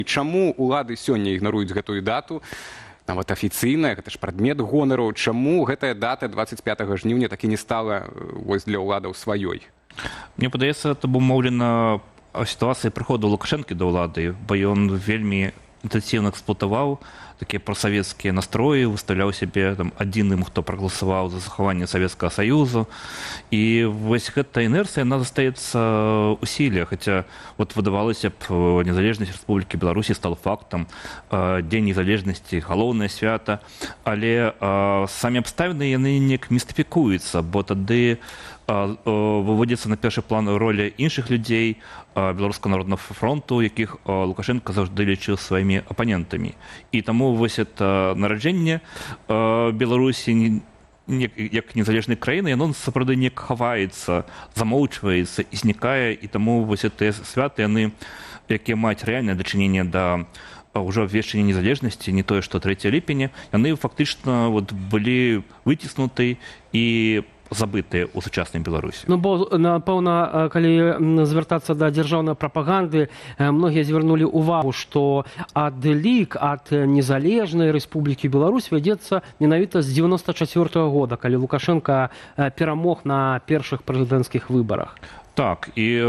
Чаму улады сёння ігнаруюць гэтую дату? Нават афіцыйна, гэта ж прадмет гонару. Чаму гэтая дата 25 жніўня так і не стала вось для ўладаў сваёй? Мне падаецца, это абумоўлена сітуацыяй прыходу Лукашэнкі да ўлады, бо ён вельмі інтэнсіўна эксплуатаваў такія прасавецкія настроі, выставляў сябе адзіным, хто прагаласаваў за захаванне Савецкага Саюзу. І вось гэта інерцыя, яна застаецца ў сіле, хаця вот выдавалася б, незалежнасць Рэспублікі Беларусі стала фактам, Дзень незалежнасці, галоўнае свята, але самі абставіны яны неяк містыфікуюцца, бо тады выводзіцца на першы план роля іншых людзей, Беларускага народнага фронту, якіх Лукашенко заўжды лічыў сваімі апанентамі. І таму вось это нараджэнне Беларусі як незалежнай краіны, яно сапраўды неяк хаваецца, замоўчваецца і знікае, і таму вось гэтыя святы, яны, якія маюць рэальнае дачыненне да ўжо абвешчання незалежнасці, не тое, што 3 ліпеня, яны фактычна былі выціснуты і забытыя ў сучаснай Беларусі. Ну, бо, напэўна, калі звяртацца да дзяржаўнай прапаганды, многія звярнулі ўвагу, што адлік ад незалежнай Рэспублікі Беларусь вядзецца менавіта з 94-го года, калі Лукашенко перамог на першых прэзідэнцкіх выбарах. Так, і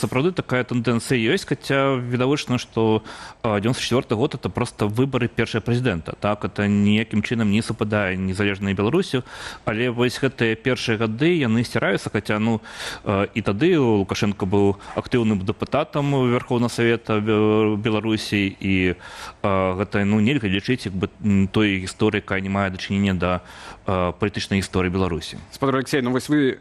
сапраўды такая тэндэнцыя ёсць, хаця відавочна, што 94 год это проста выбары першага прэзідэнта. Так, это ніякім чынам не супадае незалежнай Беларусю, але вось гэтыя першыя гады яны сціраюцца, хаця і тады Лукашенко быў актыўным дэпутатам Верховнага Савета Беларусі, і гэта нельга лічыць той гісторыі, якая не мае дачынення да палітычнай гісторыі Беларусі. Спадар Алексей, ну вось вы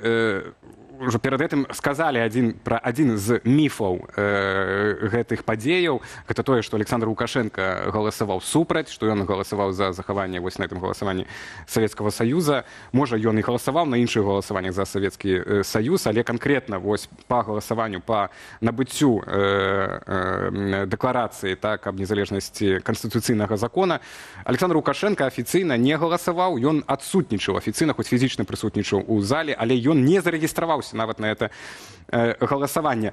уже перед этим сказали про один из мифов гэтых падзеяў. Гэта тое, што Александр Лукашенко галасаваў супраць, што ён галасаваў за захаванне вось на этом галасаванні Савецкага Саюза. Можа, ён і галасаваў на іншых галасаваннях за Савецкі Саюз, але канкрэтна вось па галасаванню, па набыццю дэкларацыі, так, аб незалежнасці канстытуцыйнага закона, Александр Лукашенко афіцыйна не галасаваў, ён адсутнічаў афіцыйна, хоць фізічна прысутнічаў у зале, але ён не зарэгістраваўся нават на это галасаванне.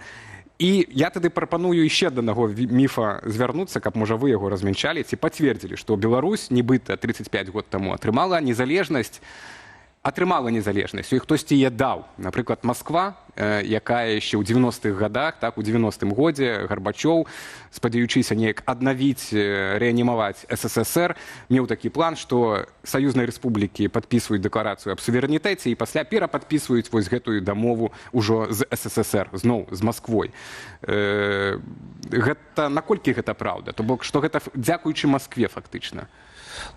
І я тады прапаную яшчэ да аднаго міфа звярнуцца, каб, можа, вы яго размянчалі ці пацвердзілі, што Беларусь, нібыта 35 год таму атрымала незалежнасць, і хтосьці яе даў. Напрыклад, Масква, якая яшчэ ў 90-х годах, так, у 90-м годзе Гарбачоў, спадзяючыся неяк аднавіць, рэанімаваць СССР, меў такі план, што саюзныя рэспублікі падпісваюць дэкларацыю аб суверэнітэце і пасля перападпісваюць вось гэтую дамову ўжо з СССР, зноў з Масквой. Гэта наколькі гэта праўда? То бок, што гэта дзякуючы Маскве фактычна?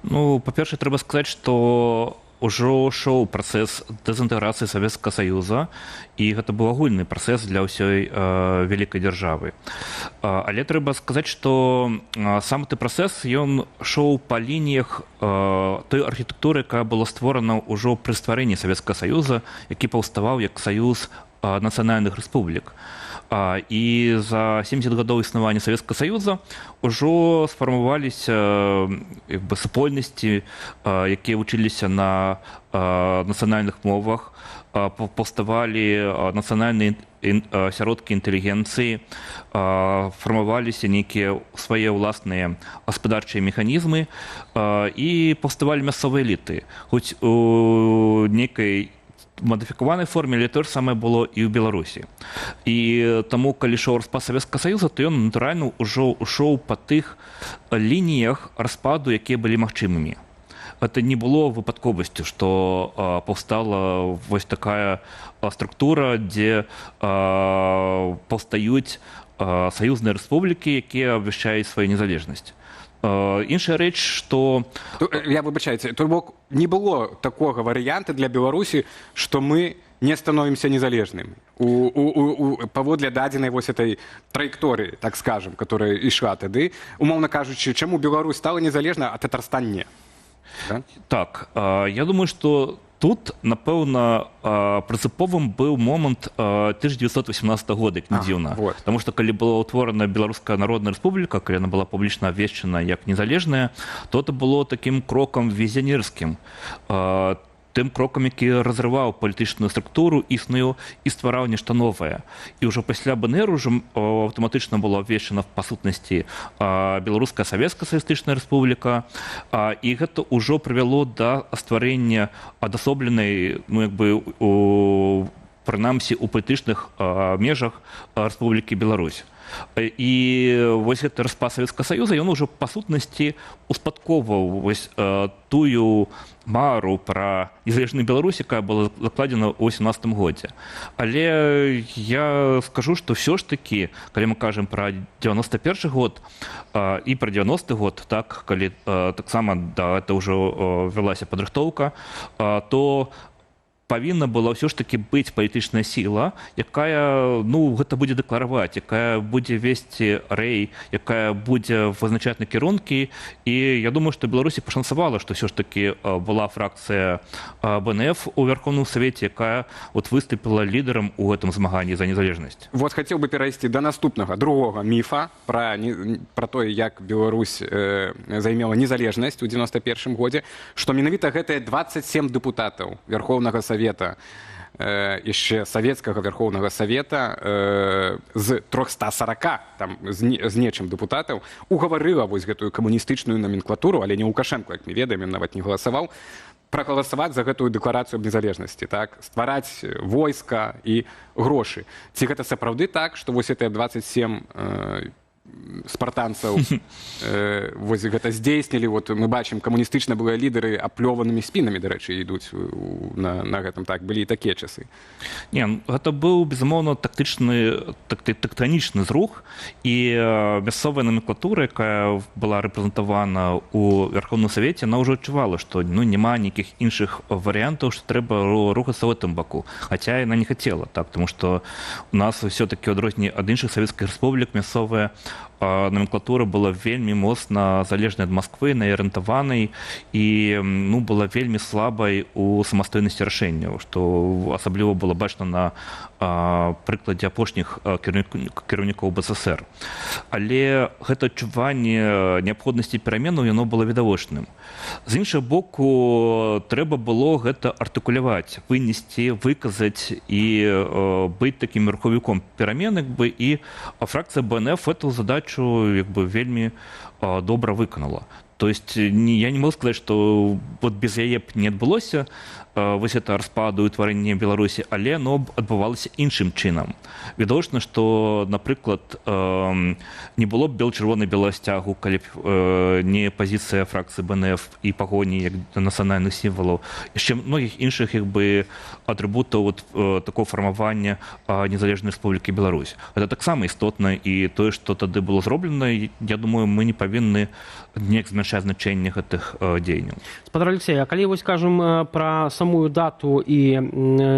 Ну, па-першае, трэба сказаць, што ўжо ішоў працэс дэзінтэграцыі Савецкага Саюза, і гэта быў агульны працэс для ўсёй вялікай дзяржавы. Але трэба сказаць, што сам гэты працэс, ён ішоў па лініях той архітэктуры, якая была створана ўжо пры стварэнні Савецкага Саюза, які паўставаў як саюз нацыянальных рэспублік. І за 70 гадоў існавання Савецкага Саюза ўжо сфармаваліся супольнасці, якія вучыліся на нацыянальных мовах, паўставалі нацыянальныя асяродкі інтэлігенцыі, фармаваліся нейкія свае ўласныя гаспадарчыя механізмы і паўставалі мясцовыя эліты. Хоць у нейкай мадыфікаванай форме, але тое ж самае было і ў Беларусі. І таму, калі ішоў распад Савецкага Саюза, то ён натуральна ўжо ішоў па тых лініях распаду, якія былі магчымымі. Гэта не было выпадковасцю, што паўстала вось такая структура, дзе паўстаюць саюзныя рэспублікі, якія абвяшчаюць сваю незалежнасць. Іншая рэч, што... Я выбачайце, то бок не было такога варыянта для Беларусі, што мы не становімся незалежнымі паводле дадзенай вось этой траекторыі, так скажем, которая ішла тады. Умоўна кажучы, чаму Беларусь стала незалежна, а Татарстан не? Так, я думаю, што тут, напэўна, прынцыповым быў момант 1918 года, як не дзіўна. Таму што калі была ўтворана Беларуская Народная Рэспубліка, калі яна была публічна абвешчана як незалежная, то это было такім крокам візіянерскім. тым крокам, які разрываў палітычную структуру існую і ствараў нешта новае. І ўжо пасля БНР ўжо аўтаматычна было абвешчана па сутнасці Беларуская Савецкая Сацыялістычная Рэспубліка, і гэта ўжо прывяло да стварэння адасобленай, прынамсі у палітычных межах Рэспублікі Беларусь. І вось гэты распад Савецкага Саюза, ён ужо па сутнасці успадковаў вось тую мару пра незалежную Беларусь, якая была закладзена ў 18 годзе. Але я скажу, што ўсё ж такі, калі мы кажам пра 91 год і пра 90 год, так, калі таксама да гэта ўжо вялася падрыхтоўка, то павінна была ўсё ж такі быць палітычная сіла, якая гэта будзе дэклараваць, якая будзе весці рэй, якая будзе вызначаць накірункі. І я думаю, што Беларусі пашанцавала, што ўсё ж такі была фракцыя БНФ у Верховным Савеце, якая выступила лідарам у гэтым змаганні за незалежнасць. Вот хацеў бы перайсці да наступнага, другога міфа пра тое, як Беларусь займела незалежнасць у 91 годзе, што менавіта гэтыя 27 дэпутатаў Верховнага Савета, яшчэ савецкага Верховнага Савета з 340 там з нечым дэпутатаў угаварыла вось гэтую камуністычную номенклатуру, але не Лукашенко, як мы ведаем, ён нават не галасаваў, прагаласаваць за гэтую дэкларацыю аб незалежнасці, так, ствараць войска і грошы. Ці гэта сапраўды так, што вось гэтыя 27 спартанцаў вось гэта здзейснілі? Вот мы бачым, камуністычна былыя лідары аплёванымі спінамі, дарэчы, ідуць на гэтым, так, былі і такія часы. Не, гэта быў, безумоўна, тэктанічны зрух, і мясцовая номенклатура, якая была рэпрэзентавана ў Верховным Савеце, она ўжо адчувала, што няма нейкіх іншых варыянтаў, што трэба рухацца ў гэтым баку. Хаця яна не хацела, так, тому што у нас ўсё-такі ў адрозненні ад іншых савецкіх рэспублік мясцовая номенклатура была вельмі моцна залежнай ад Масквы, нарыентаванай і была вельмі слабай у самастойнасці рашэнняў, што асабліва было бачна на прыкладзе апошніх кіраўнікоў БССР. Але гэта адчуванне неабходнасці пераменаў, яно было відавочным. З іншага боку, трэба было гэта артыкуляваць, вынесці, выказаць і быць такім верховіком перамен, і фракцыя БНФ эту задачу вельмі добра выканала. То есть я не могу сказать, что вот без яе б не адбылося вось это распаду і ўтварэнне Беларусі, але оно адбывалася іншым чынам. Відавочна, што, напрыклад, не было б бел-чырвонай беласцягу, калі б не пазіцыя фракцыі БНФ і пагоні як нацыянальных сімвалаў, яшчэ многіх іншых атрыбутаў такого фармавання незалежнай Рэспублікі Беларусь. Гэта таксама істотна, і тое, што тады было зроблена, я думаю, мы не павінны неяк змяншаць значэнне гэтых дзеянняў. Спадар Алексей, а калі вось кажам пра самую дату і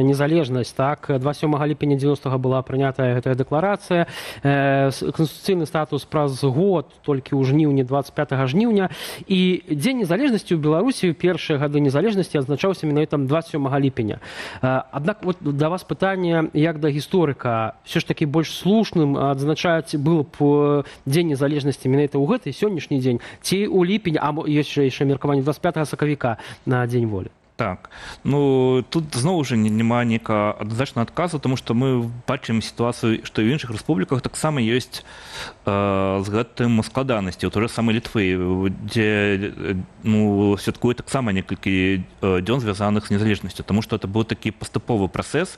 незалежнасць, так, 27 ліпеня 90-го была прынятая гэтая дэкларацыя, канстытуцыйны статус праз год, толькі ў жніўні, 25 жніўня, і дзень незалежнасці ў Беларусі ў першыя гады незалежнасці адзначаўся менавіта 27 ліпеня. Аднак вот да вас пытанне як да гісторыка, все ж таки больш слушным адзначаць было б дзень незалежнасці менавіта ў гэты сённяшні дзень, ці ў ліпень, а ёсць яшчэ меркаванне 25 сакавіка на дзень волі? Так, тут зноў жа няма нейкага адназначнага адказу, тому што мы бачым сітуацыю, што і ў іншых рэспубліках таксама ёсць з гэтым складанасці. У той жа самай Літвы, дзе святкуе таксама некалькі дзён звязаных з незалежнасцю, таму што это быў такі паступовы працэс,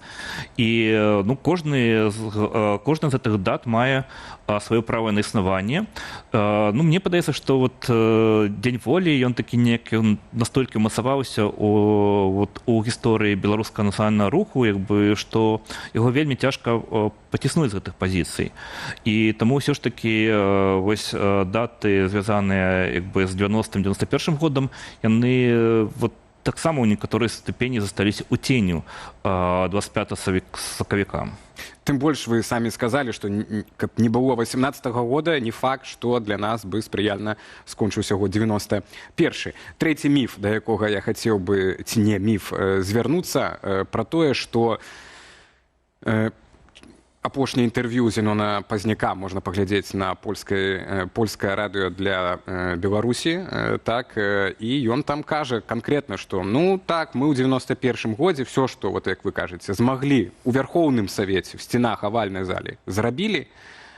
і кожны з гэтых дат мае сваё права на існаванне. Мне падаецца, што дзень волі, ён такі неяк настолькі умацаваўся у гісторыі беларускага нацыянальнага руху, што яго вельмі цяжка паціснуць з гэтых пазіцый. І таму ўсё ж такі вось даты, звязаныя з 90-91 годам, яны таксама ў некаторай ступені засталіся ў ценю 25 сакавіка. Тым больш вы самі сказалі, што каб не было 18-го года, не факт, што для нас бы спрыяльна скончыўся год 91. Трэці міф, да якога я хацеў бы, ці не міф, звярнуцца, пра тое, што апошняе інтэрв'ю Зенона Пазняка можна паглядзець на польскае радыё для Беларусі, так, і ён там кажа канкрэтна, што ну так, мы ў 91-м годзе все, што, вот, як вы кажаце, змаглі у Вярхоўным Савеце, в сценах авальнай залі, зрабілі,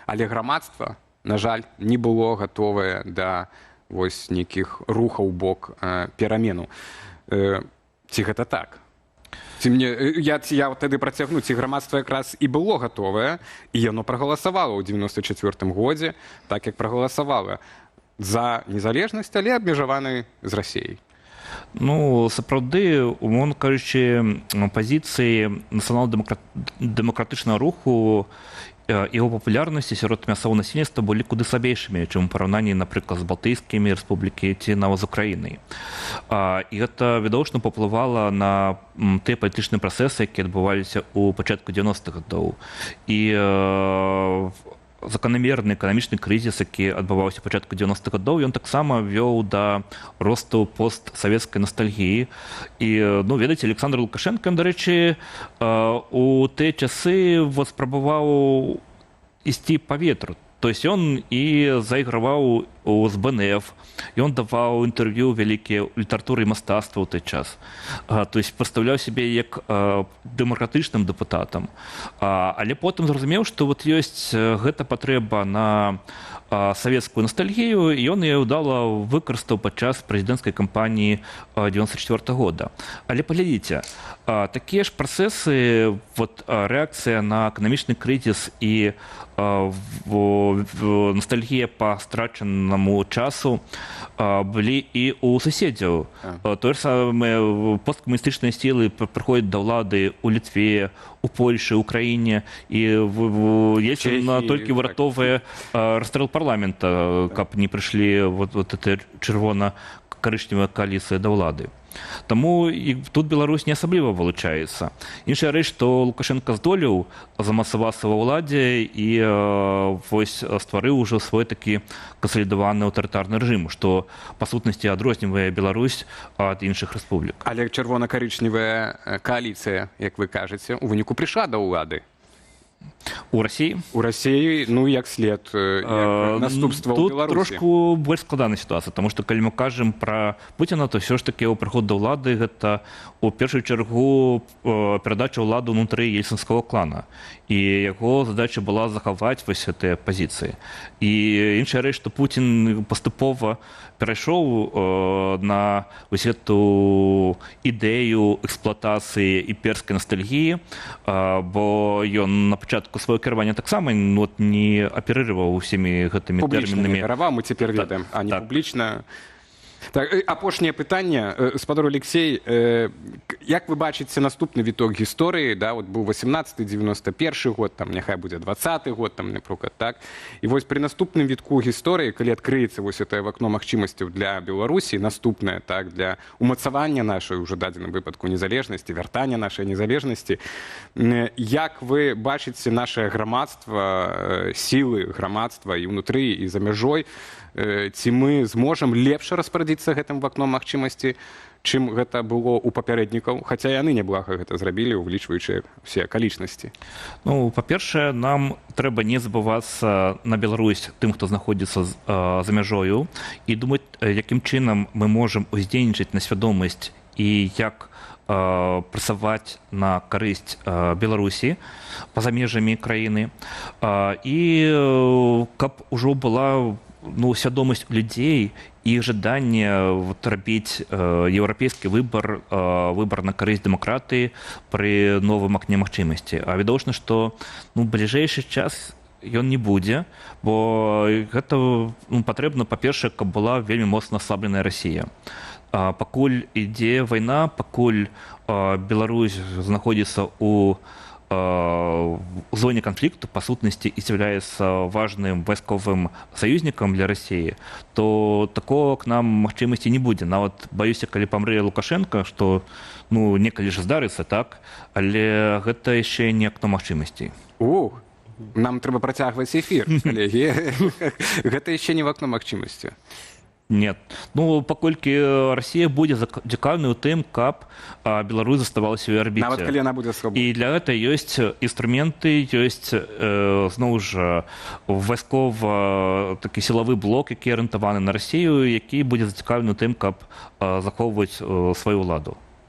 але грамадства, на жаль, не было гатовае да вось нейкіх рухаў у бок перамену. Ці гэта так? Я тады працягну, ці грамадства якраз і было гатовае, і яно прагаласавала ў 94-м годзе, так як прагаласавала за незалежнасць, але абмежаваны з Расіяй. Ну, сапраўды, умоўна кажучы, пазіцыі нацыянал-дэмакратычнага руху, яго папулярнасці сярод мясцовага насельніцтва былі куды слабейшымі, чым у параўнанні, напрыклад, з балтыйскімі рэспублікі ці нават з Украінай. І гэта відавочна паўплывала на тыя палітычныя працэсы, якія адбываліся ў пачатку 90-х гадоў. І заканамерны эканамічны крызіс, які адбываўся ў пачатку 90-х гадоў, ён таксама вёў да росту постсавецкай ностальгіі. І, ну, ведаеце, Александр Лукашенко, дарэчы, у тыя часы спрабаваў ісці па ветру. То есть ён і зайграваў з БНФ, ён даваў інтэрв'ю вялікія літаратуры і мастацтва ў той час. То есть прадстаўляў сябе як дэмакратычным дэпутатам. Але потым зразумеў, што вот ёсць гэта патрэба на савецкую ностальгію, і ён яе ўдала выкарыстаў падчас прэзідэнцкай кампаніі 94 года. Але паглядзіце, такія ж працэсы, вот, рэакцыя на эканамічны крызіс і ностальгія па страчанаму часу былі і ў суседзяў. Тое ж самае, посткамуністычныя сілы прыходзяць да ўлады ў Літве, у Польшы, у Украіне, і есть толькі выратовае расстрэл парламента, каб не прыйшлі вот эта чырвона-карычневая коаліцыя да ўлады. Таму тут Беларусь не асабліва вылучаецца. Іншая рэч, што Лукашенко здолеў замацавацца ва ўладзе і вось стварыў ужо свой такі кансалідаваны аўтарытарны рэжым, што па сутнасці адрознівае Беларусь ад іншых рэспублік. Але чырвона-карычневая коаліцыя, як вы кажаце, у выніку прыйшла да ўлады. У Расіі? У Расіі, ну, як след, як наступства ў Беларусі. Тут трошку больш складаная сітуацыя, таму што калі мы кажам пра Пуціна, то ўсё ж такі яго прыход да ўлады гэта у першую чаргу перадача ўлады ўнутры ельцынскага клана. І яго задача была захаваць вось гэтыя пазіцыі. І іншая рэч, што Пуцін паступова перайшоў на вось эту ідэю эксплуатацыі імперскай ностальгіі, бо ён на пачатку свайго кіравання таксама не аперыраваў усімі гэтымі тэрмінамі. Публічна не мы цяпер ведаем, а не публічна. Так, апошняе пытанне, спадар Алексей, як вы бачыце наступны віток гісторыі, да, вот быў 18-91 год, там няхай будзе 20 год, там, напрыклад, так. І вось пры наступным вітку гісторыі, калі адкрыецца вось гэтае вакно магчымасцяў для Беларусі, наступнае, так, для умацавання нашай ужо дадзеным выпадку незалежнасці, вяртання нашай незалежнасці, як вы бачыце нашае грамадства, сілы грамадства і ўнутры, і за мяжой, ці мы зможам лепш распарадзіцца гэтым вакном магчымасці, чым гэта было ў папярэднікаў, хаця яны няблага гэта зрабілі, улічваючы ўсе акалічнасці. Ну, па-першае, нам трэба не забывацца на Беларусь тым, хто знаходзіцца за мяжою, і думаць, якім чынам мы можам уздзейнічаць на свядомасць і як працаваць на карысць Беларусі па-за межамі краіны. І каб ужо была свядомасць людзей і жаданне рабіць еўрапейскі выбар на карысць дэмакратыі пры новым акне магчымасці. А відавочна, што бліжэйшы час ён не будзе, бо гэта патрэбна, па-першае, каб была вельмі моцна аслабленая Расія. Пакуль ідзе вайна, пакуль Беларусь знаходзіцца ў зоне канфлікту, па сутнасці, і з'яўляецца важным вайсковым саюзнікам для Расіі, то такого к нам магчымасці не будзе. Нават баюся, калі памрэ Лукашенко, што некалі ж здарыцца, так, але гэта яшчэ не акно магчымасцей. Нам трэба працягваць эфір, калегі. Гэта яшчэ не в акно магчымасці. Нет. Ну, паколькі Расія будзе зацікаўленая ў тым, каб Беларусь заставалася ў арбіце. Нават калі яна будзе свабоднай. І для гэта ёсць інструменты, ёсць зноў жа вайскова такі сілавы блок, які арыентаваны на Расію, які будзе зацікаўлены ў тым, каб захоўваць сваю ўладу.